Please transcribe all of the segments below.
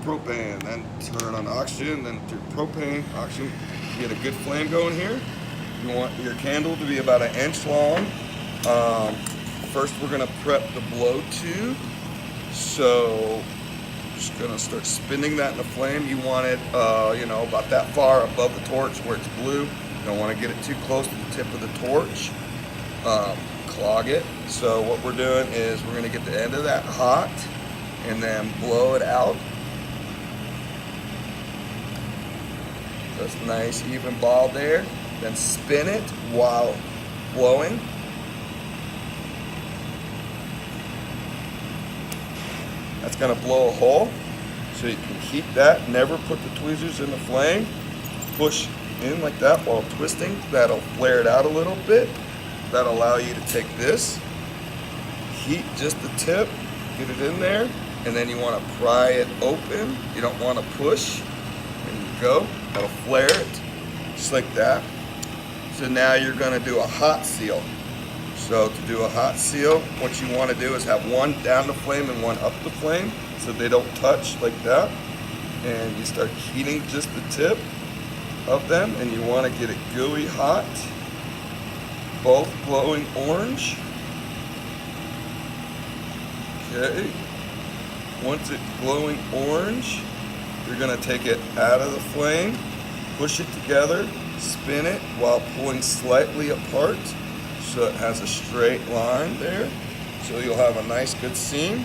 propane, then turn on oxygen, then through propane, oxygen. You get a good flame going here. You want your candle to be about 1 inch long. First we're gonna prep the blow tube. So just gonna start spinning that in the flame. You want it, you know, about that far above the torch where it's blue. You don't want to get it too close to the tip of the torch. Clog it. So what we're doing is we're gonna get the end of that hot and then blow it out. That's nice even ball there. Then spin it while blowing. That's gonna blow a hole, so you can heat that. Never put the tweezers in the flame. Push in like that while twisting. That'll flare it out a little bit. That'll allow you to take this, heat just the tip, get it in there, and then you want to pry it open. You don't want to push. There you go. That'll flare it, just like that. So now you're going to do a hot seal. So to do a hot seal, what you want to do is have one down the flame and one up the flame so they don't touch like that. And you start heating just the tip of them, and you want to get it gooey hot. Both glowing orange. Okay. Once it's glowing orange, you're going to take it out of the flame, push it together, spin it while pulling slightly apart so it has a straight line there. So you'll have a nice good seam.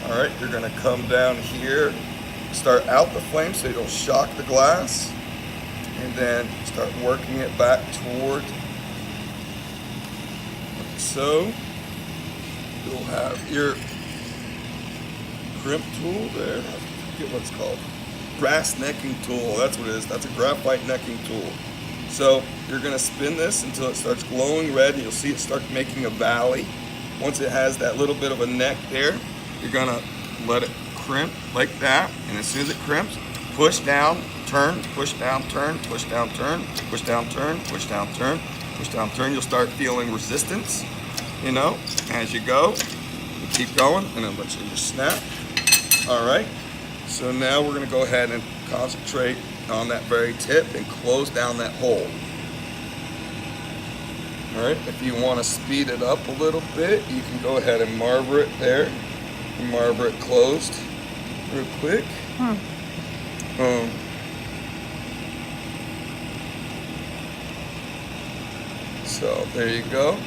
Alright, you're going to come down here, start out the flame so you don't shock the glass, and then start working it back toward like so. You'll have your crimp tool there. I forget what it's called. Brass necking tool, that's what it is. That's a graphite necking tool. So you're going to spin this until it starts glowing red, and you'll see it start making a valley. Once it has that little bit of a neck there, you're going to let it crimp like that, and as soon as it crimps, push down, turn, push down, turn, push down, turn, push down, turn, push down, turn, push down, turn. You'll start feeling resistance, you know, as you go. You keep going, and then let you just snap. All right, so now we're going to go ahead and concentrate on that very tip and close down that hole. All right, if you want to speed it up a little bit, you can go ahead and marble it there. Marble it closed real quick. So there you go.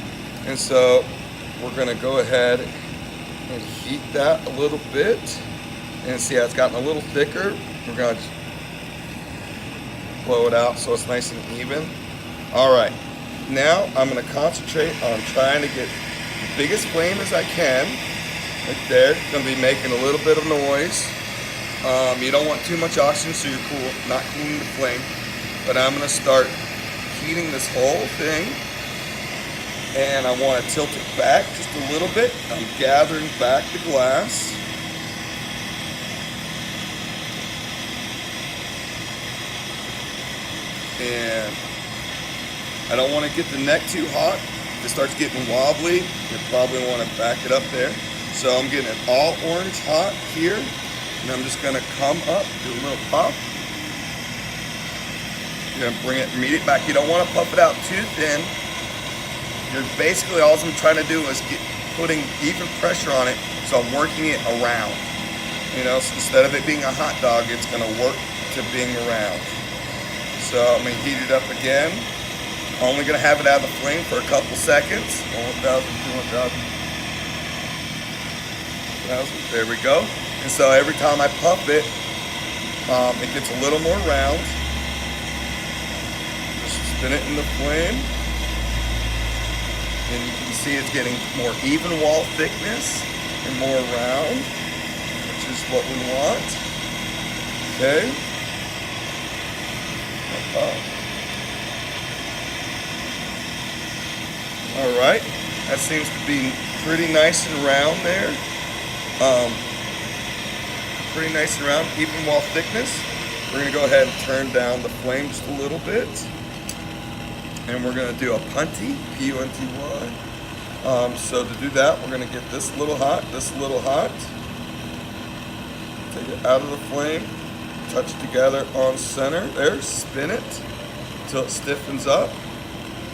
And so we're going to go ahead and heat that a little bit. And see how it's gotten a little thicker. We're going to blow it out so it's nice and even. All right, now I'm going to concentrate on trying to get the biggest flame as I can. Right there, it's going to be making a little bit of noise. You don't want too much oxygen, so you're not cooling the flame. But I'm going to start heating this whole thing, and I want to tilt it back just a little bit. I'm gathering back the glass. And I don't want to get the neck too hot. If it starts getting wobbly, you probably want to back it up there. So I'm getting it all orange hot here, and I'm just going to come up, do a little puff. You're going to bring it, meet it back. You don't want to puff it out too thin. You're basically, all I'm trying to do is putting even pressure on it, so I'm working it around. You know, so instead of it being a hot dog, it's going to work to being around. So I'm going to heat it up again. Only going to have it out of the flame for a couple seconds. 1,000, 200,000. There we go. And so every time I puff it, it gets a little more round. Just spin it in the flame. And you can see it's getting more even wall thickness and more round, which is what we want. Okay. All right, that seems to be pretty nice and round there. Pretty nice and round, even wall thickness. We're gonna go ahead and turn down the flame just a little bit. And we're gonna do a punty, P-U-N-T-Y. So to do that, we're gonna get this little hot, take it out of the flame, touch it together on center there, spin it until it stiffens up.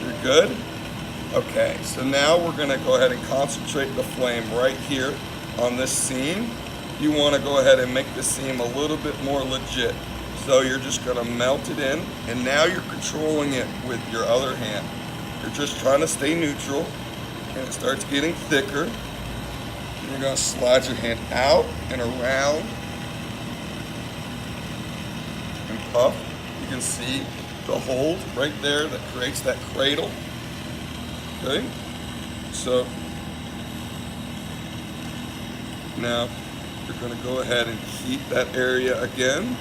You're good. Okay, so now we're gonna go ahead and concentrate the flame right here on this seam. You wanna go ahead and make the seam a little bit more legit. So you're just gonna melt it in, and now you're controlling it with your other hand. You're just trying to stay neutral, and it starts getting thicker. And you're gonna slide your hand out and around and puff. You can see the hold right there that creates that cradle. Okay, so now you're going to go ahead and heat that area again.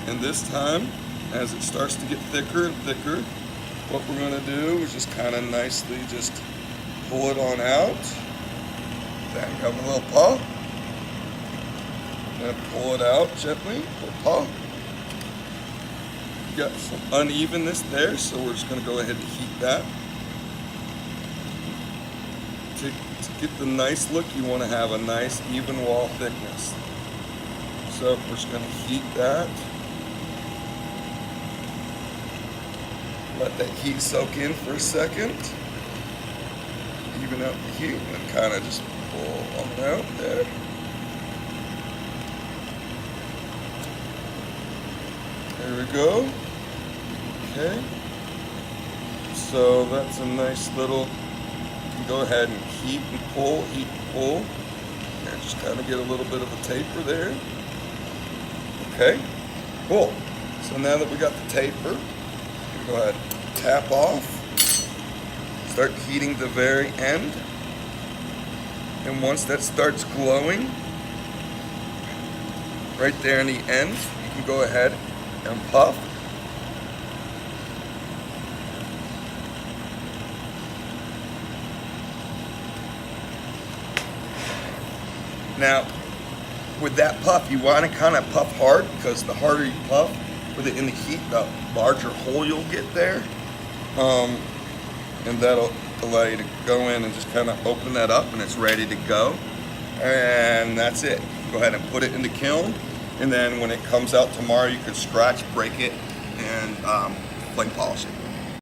And this time, as it starts to get thicker and thicker, what we're going to do is just kind of nicely just pull it on out. Then have a little puff. Then pull it out gently, little puff. Got some unevenness there, so we're just going to go ahead and heat that. To get the nice look, you want to have a nice even wall thickness. So we're just going to heat that. Let that heat soak in for a second. Even out the heat, and then kind of just pull on out there. There we go. Okay, so that's a nice little, you can go ahead and heat and pull, and just kind of get a little bit of a taper there. Okay, cool. So now that we got the taper, you can go ahead and tap off, start heating the very end, and once that starts glowing, right there in the end, you can go ahead and puff. Now, with that puff, you want to kind of puff hard, because the harder you puff with it in the heat, the larger hole you'll get there. And that'll allow you to go in and just kind of open that up, and it's ready to go. And that's it. Go ahead and put it in the kiln, and then when it comes out tomorrow, you can scratch, break it, and flame polish it.